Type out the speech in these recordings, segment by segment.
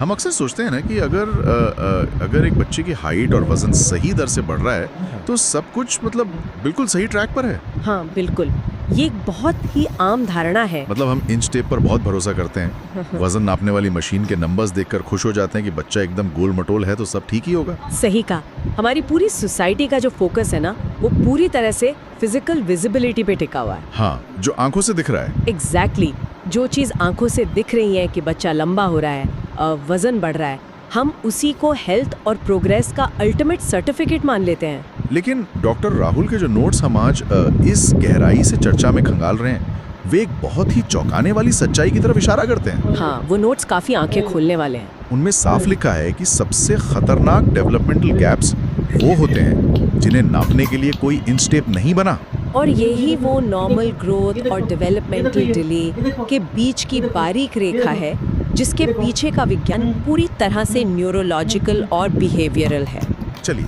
हम अक्सर सोचते हैं ना कि अगर एक बच्चे की हाइट और वजन सही दर से बढ़ रहा है तो सब कुछ मतलब बिल्कुल सही ट्रैक पर है। हाँ बिल्कुल। ये एक बहुत ही आम धारणा है। मतलब हम इंच टेप पर बहुत भरोसा करते हैं, वजन नापने वाली मशीन के नंबर्स देखकर खुश हो जाते हैं कि बच्चा एकदम गोल मटोल है तो सब ठीक ही होगा। सही कहा। हमारी पूरी सोसाइटी का जो फोकस है ना, वो पूरी तरह से फिजिकल विजिबिलिटी पे टिका हुआ है। हाँ, जो आंखों से दिख रहा है। एग्जैक्टली जो चीज़ आंखों से दिख रही है कि बच्चा लंबा हो रहा है, वजन बढ़ रहा है, हम उसी को हेल्थ और प्रोग्रेस का अल्टीमेट सर्टिफिकेट मान लेते हैं। लेकिन डॉक्टर राहुल के जो नोट्स हम आज इस गहराई से चर्चा में खंगाल रहे हैं, वे एक बहुत ही चौंकाने वाली सच्चाई की तरफ इशारा करते हैं। हाँ, वो नोट्स काफी आंखें खोलने वाले हैं। उनमें साफ लिखा है कि सबसे खतरनाक डेवलपमेंटल गैप्स वो होते हैं जिन्हें नापने के लिए कोई इंच टेप नहीं बना। और यही वो नॉर्मल ग्रोथ और डेवलपमेंटल डिले के बीच की बारीक रेखा है, जिसके पीछे का विज्ञान पूरी तरह से न्यूरोलॉजिकल और बिहेवियरल है। चलिए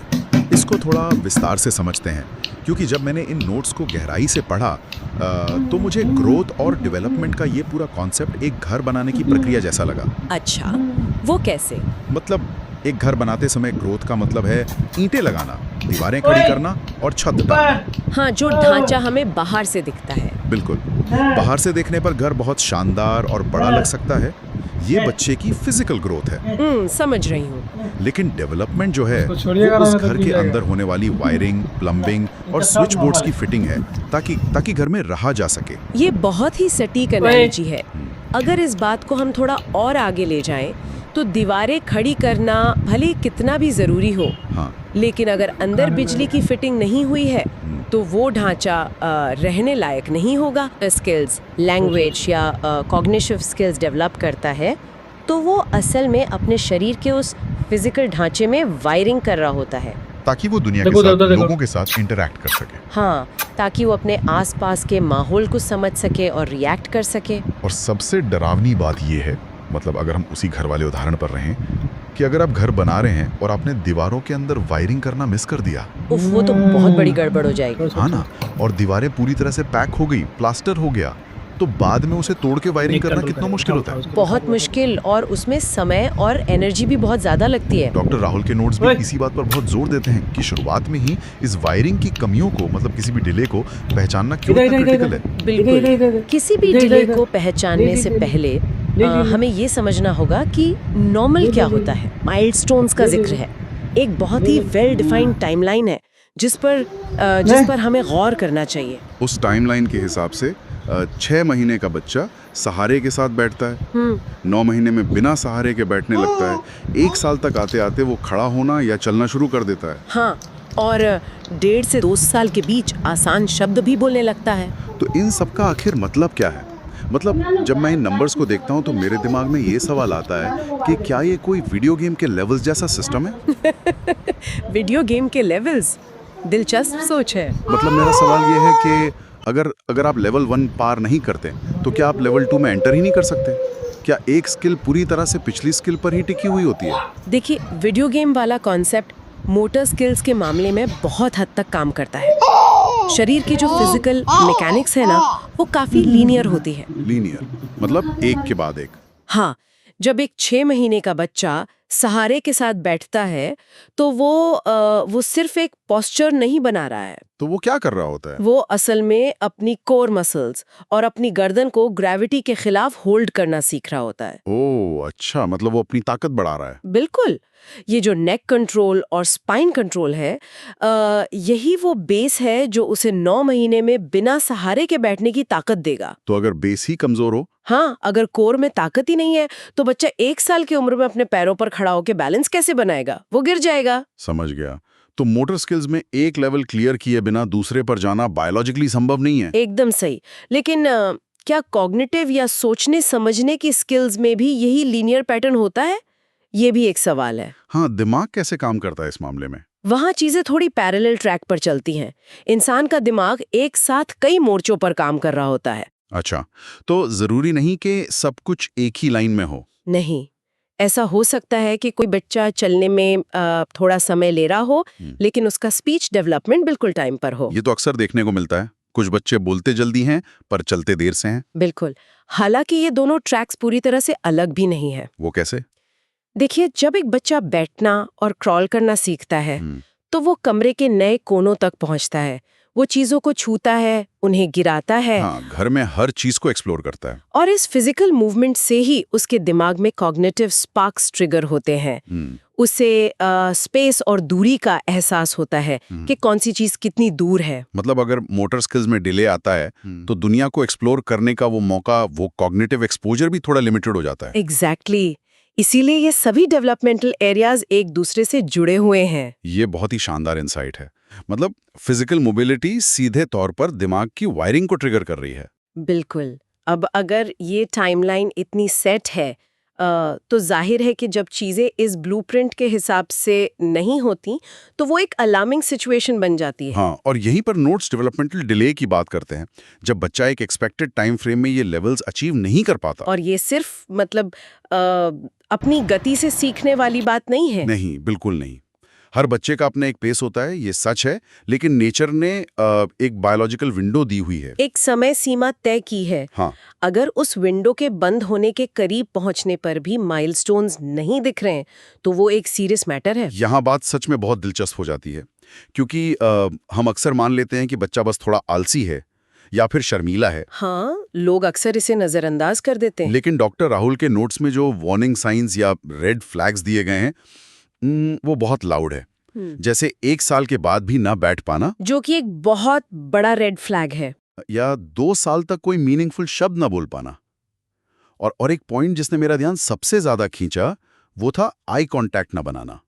इसको थोड़ा विस्तार से समझते हैं, क्योंकि जब मैंने इन नोट्स को गहराई से पढ़ा तो मुझे ग्रोथ और डेवलपमेंट का ये पूरा कॉन्सेप्ट एक घर बनाने की प्रक्रिया जैसा लगा। अच्छा, वो कैसे? मतलब एक घर बनाते समय ग्रोथ का मतलब है ईंटें लगाना, दीवारें खड़ी करना और छत डालना। हाँ, जो ढांचा हमें बाहर से दिखता है। बिल्कुल, बाहर से देखने पर घर बहुत शानदार और बड़ा लग सकता है, ये बच्चे की फिजिकल ग्रोथ है। समझ रही हूँ। लेकिन डेवलपमेंट जो है वो उस घर के अंदर होने वाली वायरिंग, प्लम्बिंग और स्विच बोर्ड्स की फिटिंग है, ताकि घर में रहा जा सके। ये बहुत ही सटीक एनालॉजी है। अगर इस बात को हम थोड़ा और आगे ले जाएं, तो दीवारें खड़ी करना भले कितना भी जरूरी हो, हाँ, लेकिन अगर अंदर बिजली की फिटिंग नहीं हुई है तो वो ढांचा रहने लायक नहीं होगा। स्किल्स, लैंग्वेज या कॉग्निटिव स्किल्स डेवलप करता है तो वो असल में अपने शरीर के उस फिजिकल ढांचे में वायरिंग कर रहा होता है, ताकि वो दुनिया के साथ, लोगों के साथ इंटरैक्ट कर सके। हाँ, ताकि वो अपने आसपास के माहौल को समझ सके और रिएक्ट कर सके। और सबसे डरावनी बात ये है, मतलब अगर हम उसी घर वाले उदाहरण पर रहें, कि अगर आप घर बना रहे हैं और आपने दीवारों के अंदर वायरिंग करना मिस कर दिया, वो तो बहुत बड़ी गड़बड़ हो जाएगी। हाँ ना, और दीवारें पूरी तरह से पैक हो गई, प्लास्टर हो गया, तो बाद में उसे तोड़ के वायरिंग करना कितना मुश्किल होता है। बहुत मुश्किल, और उसमें समय और एनर्जी भी बहुत ज्यादा लगती है। डॉक्टर राहुल के नोट्स भी इसी बात पर बहुत जोर देते हैं कि शुरुआत में ही इस वायरिंग की कमियों को, मतलब किसी भी डिले को पहचानना क्यों इतना क्रिटिकल है। बिल्कुल, किसी भी डिले को पहचानने से पहले हमें ये समझना होगा कि नॉर्मल क्या होता है। माइलस्टोन्स का जिक्र है, एक बहुत ही वेल डिफाइंड टाइमलाइन है जिस पर हमें गौर करना चाहिए। उस टाइमलाइन के हिसाब से 6 महीने का बच्चा सहारे के साथ बैठता है, 9 महीने में बिना सहारे के बैठने लगता है, 1 साल तक आते आते वो खड़ा होना या चलना शुरू कर देता है। हाँ, और 1.5 से 2 साल के बीच आसान शब्द भी बोलने लगता है। तो इन सब का आखिर मतलब क्या है? मतलब जब मैं इन नंबर्स को देखता हूँ तो मेरे दिमाग में ये सवाल आता है कि क्या ये कोई वीडियो गेम के लेवल्स जैसा सिस्टम है? वीडियो गेम के लेवल्स? दिलचस्प सोच है। मतलब मेरा सवाल ये है कि अगर आप लेवल 1 पार नहीं करते तो क्या आप लेवल 2 में एंटर ही नहीं कर सकते? क्या एक स्किल पूरी तरह से पिछली स्किल पर ही टिकी हुई होती है? देखिए, वीडियो गेम वाला कॉन्सेप्ट मोटर स्किल्स के मामले में बहुत हद तक काम करता है। शरीर की जो फिजिकल मैकेनिक्स है ना, वो काफी लीनियर होती है। लीनियर मतलब एक के बाद एक? हाँ, जब एक 6 महीने का बच्चा सहारे के साथ बैठता है तो वो सिर्फ एक पोस्चर नहीं बना रहा है। तो वो क्या कर रहा होता है? वो असल में अपनी कोर मसल्स और अपनी गर्दन को ग्रेविटी के खिलाफ होल्ड करना सीख रहा होता है। ओह अच्छा, मतलब वो अपनी ताकत बढ़ा रहा है। बिल्कुल। ये जो नेक कंट्रोल और स्पाइन कंट्रोल है, यही वो बेस है जो उसे 9 महीने में बिना सहारे के बैठने की ताकत देगा। तो अगर बेस ही कमजोर हो? हाँ, अगर कोर में ताकत ही नहीं है तो बच्चा 1 साल की उम्र में अपने पैरों पर खड़ा होकर बैलेंस कैसे बनाएगा? वो गिर जाएगा। समझ गया। तो मोटर स्किल्स में एक लेवल क्लियर किए बिना दूसरे पर जाना बायोलॉजिकली संभव नहीं है। एकदम सही। लेकिन क्या कॉग्निटिव या सोचने समझने की स्किल्स में भी यही लीनियर पैटर्न होता है? ये भी एक सवाल है। हाँ, दिमाग कैसे काम करता है इस मामले में? वहाँ चीजें थोड़ी पैरेलल ट्रैक पर चलती हैं। इंसान का दिमाग एक साथ कई मोर्चों पर काम कर रहा होता है। अच्छा, तो जरूरी नहीं कि सब कुछ एक ही लाइन में हो? नहीं, ऐसा हो सकता है कि कोई बच्चा चलने में थोड़ा समय ले रहा हो, लेकिन उसका स्पीच डेवलपमेंट बिल्कुल टाइम पर हो। ये तो अक्सर देखने को मिलता है। कुछ बच्चे बोलते जल्दी हैं पर चलते देर से हैं। बिल्कुल। हालांकि ये दोनों ट्रैक्स पूरी तरह से अलग भी नहीं है। वो कैसे? देखिए, जब एक बच्चा बैठना और क्रॉल करना सीखता है हम्म, तो वो कमरे के नए कोनों तक पहुंचता है। वो चीजों को छूता है, उन्हें गिराता है, हाँ, घर में हर चीज को एक्सप्लोर करता है। और इस फिजिकल मूवमेंट से ही उसके दिमाग में कॉग्निटिव स्पार्क्स ट्रिगर होते हैं। उसे स्पेस और दूरी का एहसास होता है कि कौन सी चीज कितनी दूर है। मतलब अगर मोटर स्किल्स में डिले आता है तो दुनिया को एक्सप्लोर करने का वो मौका, वो कॉग्निटिव एक्सपोजर भी थोड़ा लिमिटेड हो जाता है। एग्जैक्टली इसीलिए ये सभी डेवलपमेंटल एरियाज एक दूसरे से जुड़े हुए हैं। ये बहुत ही शानदार इंसाइट है। मतलब फिजिकल मोबिलिटी सीधे तौर पर दिमाग की वायरिंग को ट्रिगर कर रही है। बिल्कुल। अब अगर ये टाइमलाइन इतनी सेट है तो जाहिर है कि जब चीज़ें इस ब्लूप्रिंट के हिसाब से नहीं होती तो वो एक अलार्मिंग सिचुएशन बन जाती है। हाँ, और यहीं पर नोट्स डेवलपमेंटल डिले की बात करते हैं, जब बच्चा एक एक्सपेक्टेड टाइम फ्रेम में ये लेवल्स अचीव नहीं कर पाता। और ये सिर्फ मतलब अपनी गति से सीखने वाली बात नहीं है। नहीं, बिल्कुल नहीं। हर बच्चे का अपना एक पेस होता है, ये सच है, लेकिन नेचर ने एक बायोलॉजिकल विंडो दी हुई है। एक समय सीमा तय की है। हाँ, अगर उस विंडो के बंद होने के करीब पहुंचने पर भी माइलस्टोन्स नहीं दिख रहे हैं तो वो एक सीरियस मैटर है। यहाँ बात सच में बहुत दिलचस्प हो जाती है, क्योंकि हम अक्सर मान लेते हैं कि बच्चा बस थोड़ा आलसी है या फिर शर्मीला है। हाँ, लोग अक्सर इसे नजरअंदाज कर देते हैं। लेकिन डॉक्टर राहुल के नोट्स में जो वार्निंग साइंस या रेड फ्लैग्स दिए गए हैं, वो बहुत लाउड है। जैसे 1 साल के बाद भी ना बैठ पाना, जो कि एक बहुत बड़ा रेड फ्लैग है। या 2 साल तक कोई मीनिंगफुल शब्द ना बोल पाना। और एक पॉइंट जिसने मेरा ध्यान सबसे ज्यादा खींचा, वो था आई कांटेक्ट ना बनाना।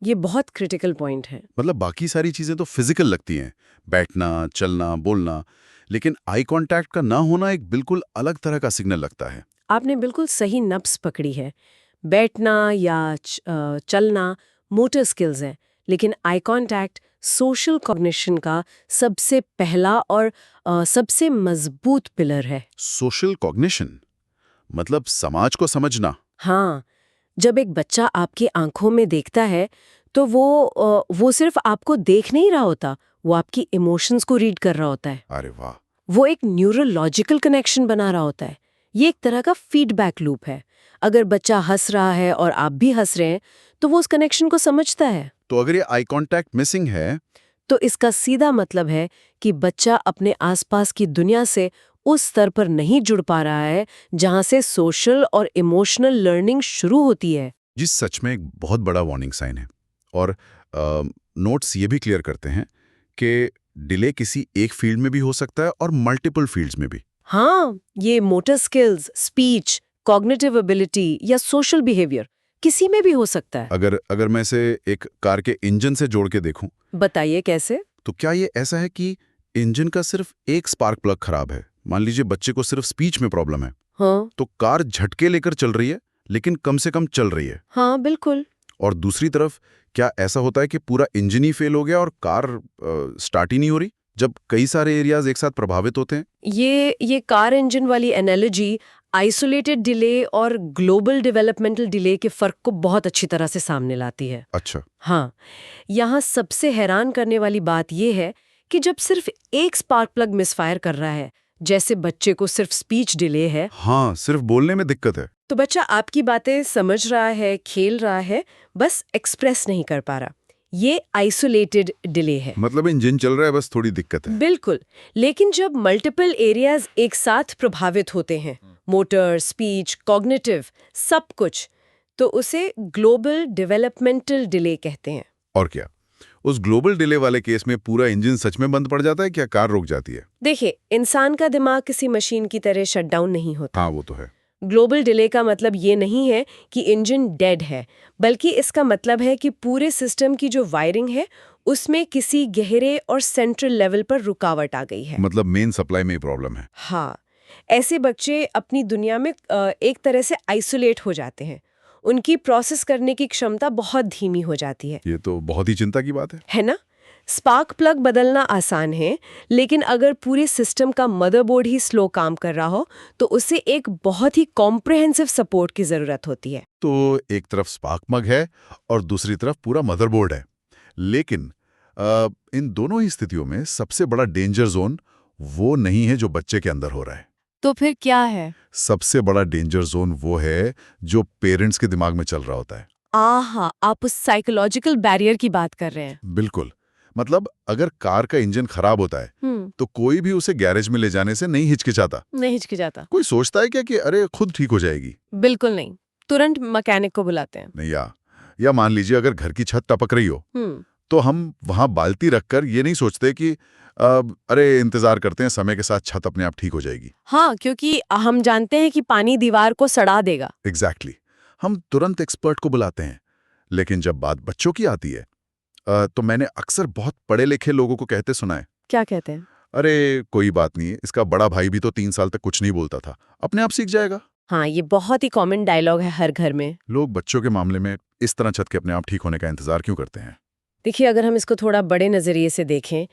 ये बहुत क्रिटिकल पॉइंट है। मतलब बाकी सारी चीजें तो फिजिकल लगती हैं, बैठना, चलना, बोलना, लेकिन आई कांटेक्ट का ना होना एक बिल्कुल अलग तरह का सिग्नल लगता है। आपने बिल्कुल सही नब्ज पकड़ी है। बैठना या चलना मोटर स्किल्स हैं, लेकिन आई कांटेक्ट सोशल कॉग्निशन का सबसे पहला और सबसे मजबूत पिलर है। सोशल कॉग्निशन मतलब समाज को समझना। हाँ, जब एक बच्चा आपकी आंखों में देखता है तो वो सिर्फ आपको देख नहीं रहा होता, वो आपकी इमोशंस को रीड कर रहा होता है। अरे वाह! वो एक न्यूरोलॉजिकल कनेक्शन बना रहा होता है। ये एक तरह का फीडबैक लूप है। अगर बच्चा हंस रहा है और आप भी हंस रहे हैं तो वो उस कनेक्शन को समझता है। तो अगर ये आई कांटेक्ट मिसिंग है, तो इसका सीधा मतलब है कि बच्चा अपने आसपास की दुनिया से उस स्तर पर नहीं जुड़ पा रहा है जहां से सोशल और इमोशनल लर्निंग शुरू होती है। जिस सच में एक बहुत बड़ा वार्निंग साइन है। और नोट्स ये भी क्लियर करते हैं कि डिले किसी एक फील्ड में भी हो सकता है और मल्टीपल फील्ड्स में भी। हाँ, ये motor skills, speech, cognitive ability या सोशल बिहेवियर किसी में भी हो सकता है। अगर मैं इसे एक कार के इंजन से जोड़ के देखूं, बताइए कैसे? तो क्या ये ऐसा है कि इंजन का सिर्फ एक स्पार्क प्लग खराब है? मान लीजिए बच्चे को सिर्फ स्पीच में प्रॉब्लम है, हाँ तो कार झटके लेकर चल रही है, लेकिन कम से कम चल रही है। हाँ, बिल्कुल। और दूसरी तरफ क्या ऐसा होता है कि पूरा इंजन ही फेल हो गया और कार स्टार्ट ही नहीं हो रही, जब कई सारे एरियाज एक साथ प्रभावित होते हैं? ये कार इंजन वाली एनालॉजी आइसोलेटेड डिले और ग्लोबल डेवलपमेंटल डिले के फर्क को बहुत अच्छी तरह से सामने लाती है। अच्छा। हाँ, यहाँ सबसे हैरान करने वाली बात यह है कि जब सिर्फ एक स्पार्क प्लग मिसफायर कर रहा है, जैसे बच्चे को सिर्फ स्पीच डिले है, हाँ, सिर्फ बोलने में दिक्कत है, तो बच्चा आपकी बातें समझ रहा है, खेल रहा है, बस एक्सप्रेस नहीं कर पा रहा। ये आइसोलेटेड डिले है। मतलब इंजन चल रहा है, बस थोड़ी दिक्कत है। बिल्कुल। लेकिन जब मल्टीपल एरियाज एक साथ प्रभावित होते हैं, मोटर, स्पीच, कॉग्निटिव, सब कुछ, तो उसे ग्लोबल डेवलपमेंटल डिले कहते हैं। और क्या उस ग्लोबल डिले वाले केस में पूरा इंजन सच में बंद पड़ जाता है, क्या कार रुक जाती है? देखिए, इंसान का दिमाग किसी मशीन की तरह शटडाउन नहीं होता। हाँ, वो तो है। ग्लोबल डिले का मतलब ये नहीं है कि इंजन डेड है, बल्कि इसका मतलब है कि पूरे सिस्टम की जो वायरिंग है उसमें किसी गहरे और सेंट्रल लेवल पर रुकावट आ गई है। मतलब मेन सप्लाई में ही प्रॉब्लम है। हाँ, ऐसे बच्चे अपनी दुनिया में एक तरह से आइसोलेट हो जाते हैं। उनकी प्रोसेस करने की क्षमता बहुत धीमी हो जाती है। ये तो बहुत ही चिंता की बात है ना? स्पार्क प्लग बदलना आसान है, लेकिन अगर पूरे सिस्टम का मदरबोर्ड ही स्लो काम कर रहा हो तो उसे एक बहुत ही कॉम्प्रिहेंसिव सपोर्ट की जरूरत होती है। तो एक तरफ स्पार्क मग है और दूसरी तरफ पूरा मदरबोर्ड है। लेकिन इन दोनों ही स्थितियों में सबसे बड़ा डेंजर जोन वो नहीं है जो बच्चे के अंदर हो रहा है। तो फिर क्या है? सबसे बड़ा डेंजर जोन वो है जो पेरेंट्स के दिमाग में चल रहा होता है। आहा, आप उस साइकोलॉजिकल बैरियर की बात कर रहे हैं। बिल्कुल। मतलब अगर कार का इंजन खराब होता है तो कोई भी उसे गैरेज में ले जाने से नहीं हिचकिचाता। नहीं हिचकिचाता। कोई सोचता है क्या कि अरे खुद ठीक हो जाएगी? बिल्कुल नहीं, तुरंत मैकेनिक को बुलाते हैं। नहीं। या मान लीजिए अगर घर की छत टपक रही हो तो हम वहां बाल्टी रखकर ये नहीं सोचते कि अरे इंतजार करते हैं, समय के साथ छत अपने आप ठीक हो जाएगी। हाँ, क्योंकि हम जानते हैं कि पानी दीवार को सड़ा देगा। एग्जैक्टली। हम तुरंत एक्सपर्ट को बुलाते हैं। लेकिन जब बात बच्चों की आती है तो मैंने अक्सर बहुत पढ़े लिखे लोगों को कहते सुना है, क्या कहते हैं? अरे कोई बात नहीं, इसका बड़ा भाई भी तो 3 साल तक कुछ नहीं बोलता था, अपने आप सीख जाएगा। हाँ, ये बहुत ही कॉमन डायलॉग है हर घर में। लोग बच्चों के मामले में इस तरह छत के अपने आप ठीक होने का इंतजार क्यों करते हैं? देखिए, अगर हम इसको थोड़ा बड़े नज़रिए से देखें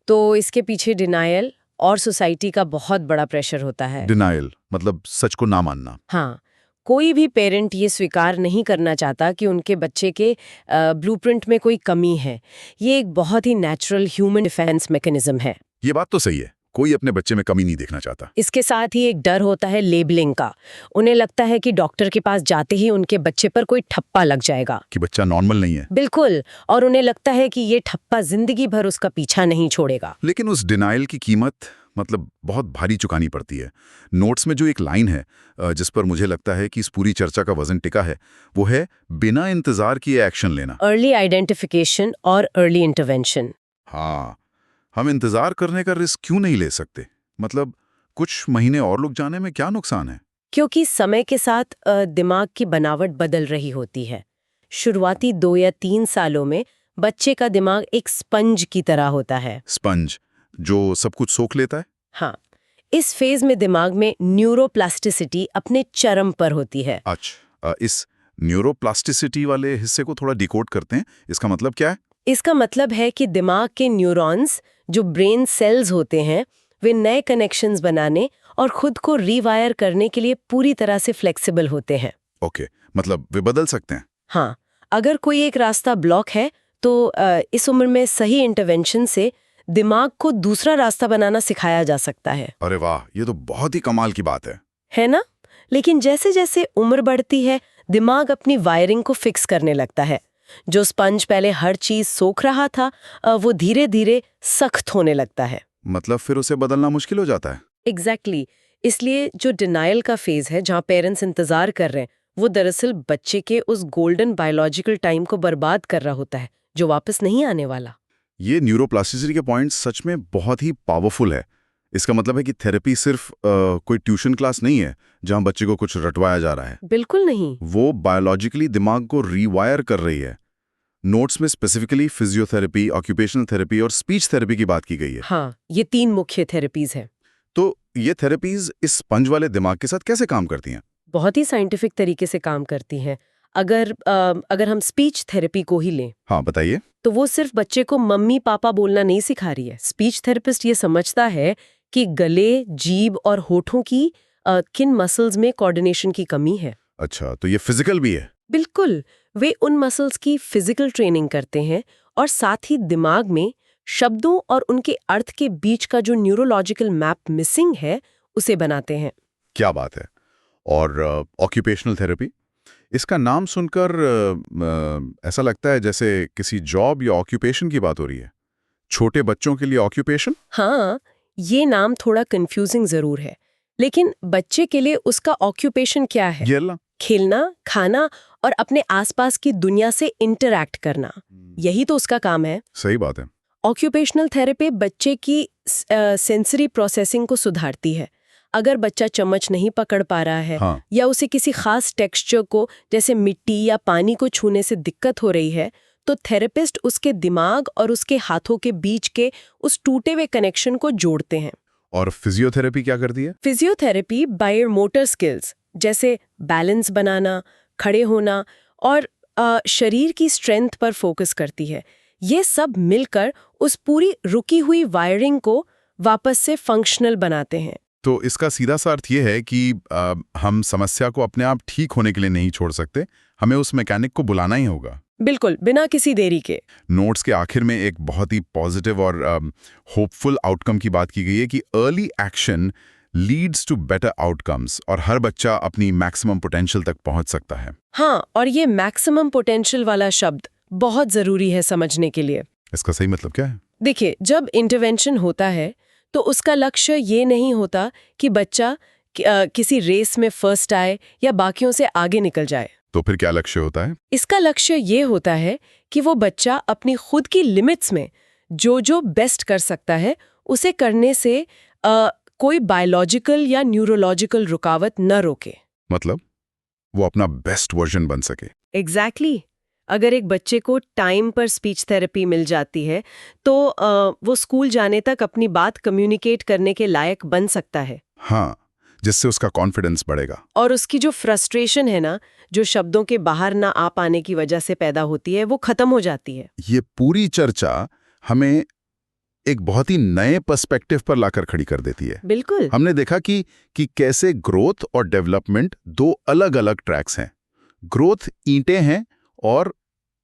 तो इसके पीछे डिनायल और सोसाइटी का बहुत बड़ा प्रेशर होता है। डिनायल मतलब सच को ना मानना। हाँ, कोई भी पेरेंट ये स्वीकार नहीं करना चाहता कि उनके बच्चे के ब्लूप्रिंट में कोई कमी है। ये एक बहुत ही नेचुरल ह्यूमन डिफेंस मैकेनिज्म है। ये बात तो सही है, कोई अपने बच्चे में कमी नहीं देखना चाहता। इसके साथ ही एक डर होता है लेबलिंग का। उन्हें लगता है कि डॉक्टर के पास जाते ही उनके बच्चे पर कोई ठप्पा लग जाएगा कि बच्चा नॉर्मल नहीं है। बिल्कुल, और उन्हें लगता है कि ये ठप्पा जिंदगी भर उसका पीछा नहीं छोड़ेगा। लेकिन उस डिनायल की कीमत मतलब बहुत भारी चुकानी पड़ती है। नोट्स में जो एक लाइन है जिस पर मुझे लगता है कि इस पूरी चर्चा का वजन टिका है, वो है बिना इंतजार किए एक्शन लेना। अर्ली आइडेंटिफिकेशन और अर्ली इंटरवेंशन। हाँ, हम इंतजार करने का रिस्क क्यों नहीं ले सकते? मतलब कुछ महीने और रुक जाने में क्या नुकसान है? क्योंकि समय के साथ दिमाग की बनावट बदल रही होती है। शुरुआती 2 या 3 सालों में बच्चे का दिमाग एक स्पंज की तरह होता है। स्पंज जो सब कुछ सोख लेता है? हाँ, इस फेज में दिमाग में न्यूरोप्लास्टिसिटी अपने चरम पर होती है। अच्छा, इस न्यूरोप्लास्टिसिटी वाले हिस्से को थोड़ा डिकोड करते हैं। इसका मतलब क्या है? इसका मतलब है कि दिमाग के न्यूरॉन्स, जो ब्रेन सेल्स होते हैं, वे नए कनेक्शंस बनाने और खुद को रीवायर करने के लिए पूरी तरह से फ्लेक्सिबल होते हैं। ओके, मतलब वे बदल सकते हैं। हाँ, अगर कोई एक रास्ता ब्लॉक है तो इस उम्र में सही इंटरवेंशन से दिमाग को दूसरा रास्ता बनाना सिखाया जा सकता है। अरे वाह, ये तो बहुत ही कमाल की बात है ना? लेकिन जैसे जैसे उम्र बढ़ती है, दिमाग अपनी वायरिंग को फिक्स करने लगता है। जो स्पंज पहले हर चीज सोख रहा था, वो धीरे धीरे सख्त होने लगता है। मतलब फिर उसे बदलना मुश्किल हो जाता है। एग्जैक्टली। इसलिए जो डिनायल का फेज है, जहाँ पेरेंट्स इंतजार कर रहे हैं, वो दरअसल बच्चे के उस गोल्डन बायोलॉजिकल टाइम को बर्बाद कर रहा होता है, जो वापस नहीं आने वाला। ये न्यूरोप्लास्टिसिटी के पॉइंट सच में बहुत ही पावरफुल है। इसका मतलब है कि थेरेपी सिर्फ कोई ट्यूशन क्लास नहीं है जहां बच्चे को कुछ रटवाया जा रहा है। बिल्कुल नहीं। वो बायोलॉजिकली दिमाग को रीवायर कर रही है। नोट्स में स्पेसिफिकली फिजियोथेरेपी, ऑक्यूपेशनल थेरेपी और स्पीच थेरेपी की बात की गई है। हाँ, ये 3 मुख्य थेरेपीज हैं। तो ये थेरेपीज इस स्पंज वाले दिमाग के साथ कैसे काम करती हैं? बहुत ही साइंटिफिक तरीके से काम करती हैं। अगर हम स्पीच थेरेपी को ही लें, हाँ बताइए। तो वो सिर्फ बच्चे को मम्मी पापा बोलना नहीं सिखा रही है। स्पीच थेरेपिस्ट ये समझता है कि गले, जीभ और होठों की किन मसल्स में कोऑर्डिनेशन की कमी है। अच्छा, तो ये फिजिकल भी है? बिल्कुल, वे उन मसल्स की फिजिकल ट्रेनिंग करते हैं और साथ ही दिमाग में शब्दों और उनके अर्थ के बीच का जो न्यूरोलॉजिकल मैप मिसिंग है, उसे बनाते हैं। क्या बात है। और ऑक्यूपेशनल थेरेपी, इसका नाम सुनकर ऐसा लगता है जैसे किसी जॉब या ऑक्यूपेशन की बात हो रही है। छोटे बच्चों के लिए ऑक्यूपेशन? हाँ, ये नाम थोड़ा कंफ्यूजिंग जरूर है, लेकिन बच्चे के लिए उसका ऑक्यूपेशन क्या है? खेलना, खाना और अपने आसपास की दुनिया से इंटरैक्ट करना, यही तो उसका काम है। सही बात है। ऑक्यूपेशनल थेरेपी बच्चे की सेंसरी प्रोसेसिंग को सुधारती है। अगर बच्चा चम्मच नहीं पकड़ पा रहा है, हाँ। या उसे किसी खास टेक्सचर को जैसे मिट्टी या पानी को छूने से दिक्कत हो रही है, तो थेरेपिस्ट उसके दिमाग और उसके हाथों के बीच के उस टूटे हुए कनेक्शन को जोड़ते हैं। और फिजियोथेरेपी क्या करती है? फिजियोथेरेपी बायोमोटर स्किल्स जैसे बैलेंस बनाना, खड़े होना और शरीर की स्ट्रेंथ पर फोकस करती है। ये सब मिलकर उस पूरी रुकी हुई वायरिंग को वापस से फंक्शनल बनाते हैं। तो इसका सीधा सा अर्थ ये है कि हम समस्या को अपने आप ठीक होने के लिए नहीं छोड़ सकते, हमें उस मैकेनिक को बुलाना ही होगा। बिल्कुल, बिना किसी देरी के। नोट्स के आखिर में एक बहुत ही पॉजिटिव और होपफुल आउटकम की बात की गई है कि early action leads to better outcomes और हर बच्चा अपनी मैक्सिमम पोटेंशियल तक पहुंच सकता है। हाँ, और ये मैक्सिमम पोटेंशियल वाला शब्द बहुत ज़रूरी है समझने के लिए। इसका सही मतलब क्या है? देखिए, जब इंटरवेंशन होता है तो उसका लक्ष्य ये नहीं होता कि बच्चा किसी रेस में फर्स्ट आए या बाकियों से आगे निकल जाए। तो फिर क्या लक्ष्य होता है? इसका लक्ष्य ये होता है कि वो बच्चा अपनी खुद की लिमिट्स में जो बेस्ट कर सकता है उसे करने से कोई बायोलॉजिकल या न्यूरोलॉजिकल रुकावट न रोके। मतलब वो अपना बेस्ट वर्जन बन सके। एग्जैक्टली अगर एक बच्चे को टाइम पर स्पीच थेरेपी मिल जाती है तो वो स्कूल जाने तक अपनी बात कम्युनिकेट करने के लायक बन सकता है। हाँ, जिससे उसका कॉन्फिडेंस बढ़ेगा। और उसकी जो फ्रस्ट्रेशन है ना, जो शब्दों के बाहर ना आ पाने की वजह से पैदा होती है, वो खत्म हो जाती है। ये पूरी चर्चा हमें एक बहुत ही नए पर्सपेक्टिव पर लाकर खड़ी कर देती है। बिल्कुल। हमने देखा कि कैसे ग्रोथ और डेवलपमेंट दो अलग-अलग ट्रैक्स हैं। ग्रोथ ईंटें हैं और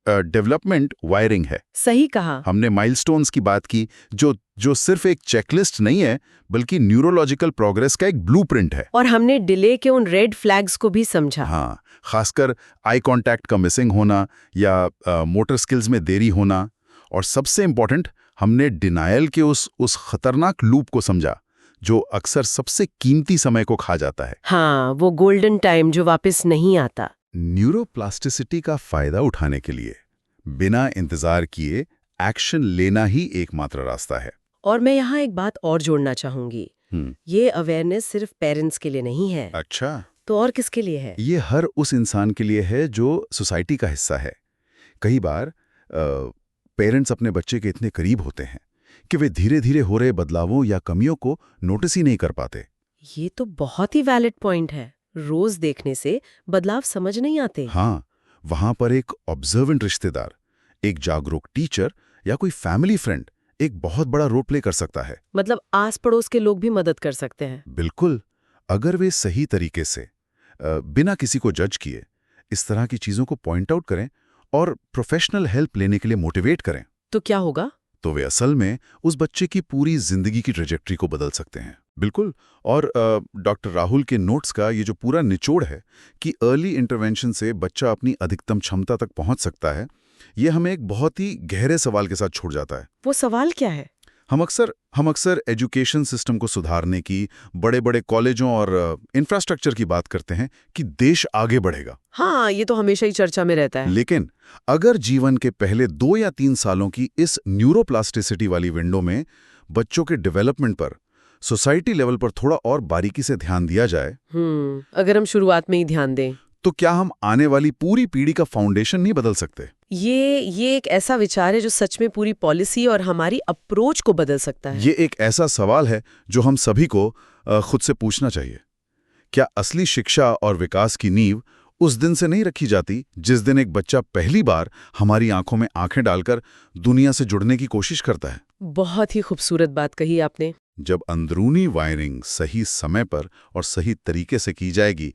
डेवलपमेंट वायरिंग है। सही कहा। हमने माइलस्टोन्स की बात की जो सिर्फ एक चेकलिस्ट नहीं है बल्कि न्यूरोलॉजिकल प्रोग्रेस का एक ब्लूप्रिंट है। और हमने डिले के उन रेड फ्लैग्स को भी समझा। हाँ, खासकर आई कांटेक्ट का मिसिंग होना या मोटर स्किल्स में देरी होना। और सबसे इंपॉर्टेंट, हमने डिनायल के उस खतरनाक लूप को समझा जो अक्सर सबसे कीमती समय को खा जाता है। हाँ, वो गोल्डन टाइम जो वापस नहीं आता। न्यूरोप्लास्टिसिटी का फायदा उठाने के लिए बिना इंतजार किए एक्शन लेना ही एकमात्र रास्ता है। और मैं यहाँ एक बात और जोड़ना चाहूंगी। ये अवेयरनेस सिर्फ पेरेंट्स के लिए नहीं है। अच्छा, तो और किसके लिए है? ये हर उस इंसान के लिए है जो सोसाइटी का हिस्सा है। कई बार पेरेंट्स अपने बच्चे के इतने करीब होते हैं कि वे धीरे धीरे हो रहे बदलावों या कमियों को नोटिस ही नहीं कर पाते। ये तो बहुत ही वैलिड पॉइंट है। रोज देखने से बदलाव समझ नहीं आते। हाँ, वहां पर एक ऑब्जर्वेंट रिश्तेदार, एक जागरूक टीचर या कोई फैमिली फ्रेंड एक बहुत बड़ा रोल प्ले कर सकता है। मतलब आस पड़ोस के लोग भी मदद कर सकते हैं। बिल्कुल, अगर वे सही तरीके से बिना किसी को जज किए इस तरह की चीजों को पॉइंट आउट करें और प्रोफेशनल हेल्प लेने के लिए मोटिवेट करें, तो क्या होगा? तो वे असल में उस बच्चे की पूरी जिंदगी की ट्रेजेक्ट्री को बदल सकते हैं। बिल्कुल। और डॉक्टर राहुल के नोट्स का ये जो पूरा निचोड़ है कि अर्ली इंटरवेंशन से बच्चा अपनी अधिकतम क्षमता तक पहुंच सकता है, ये हमें एक बहुत ही गहरे सवाल के साथ छोड़ जाता है। वो सवाल क्या है? हम अक्सर एजुकेशन सिस्टम को सुधारने की, बड़े बड़े कॉलेजों और इंफ्रास्ट्रक्चर की बात करते हैं कि देश आगे बढ़ेगा। हाँ, ये तो हमेशा ही चर्चा में रहता है। लेकिन अगर जीवन के पहले 2 या 3 सालों की इस न्यूरोप्लास्टिसिटी वाली विंडो में बच्चों के डेवलपमेंट पर सोसाइटी लेवल पर थोड़ा और बारीकी से ध्यान दिया जाए, अगर हम शुरुआत में ही ध्यान दें, तो क्या हम आने वाली पूरी पीढ़ी का फाउंडेशन नहीं बदल सकते? ये एक ऐसा विचार है जो सच में पूरी पॉलिसी और हमारी अप्रोच को बदल सकता है। ये एक ऐसा सवाल है जो हम सभी को खुद से पूछना चाहिए। क्या असली शिक्षा और विकास की नींव उस दिन से नहीं रखी जाती जिस दिन एक बच्चा पहली बार हमारी आंखों में आंखें डालकर दुनिया से जुड़ने की कोशिश करता है? बहुत ही खूबसूरत बात कही आपने। जब अंदरूनी वायरिंग सही समय पर और सही तरीके से की जाएगी,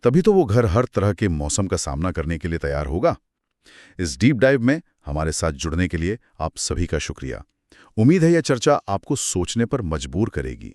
तभी तो वो घर हर तरह के मौसम का सामना करने के लिए तैयार होगा। इस डीप डाइव में हमारे साथ जुड़ने के लिए आप सभी का शुक्रिया। उम्मीद है यह चर्चा आपको सोचने पर मजबूर करेगी।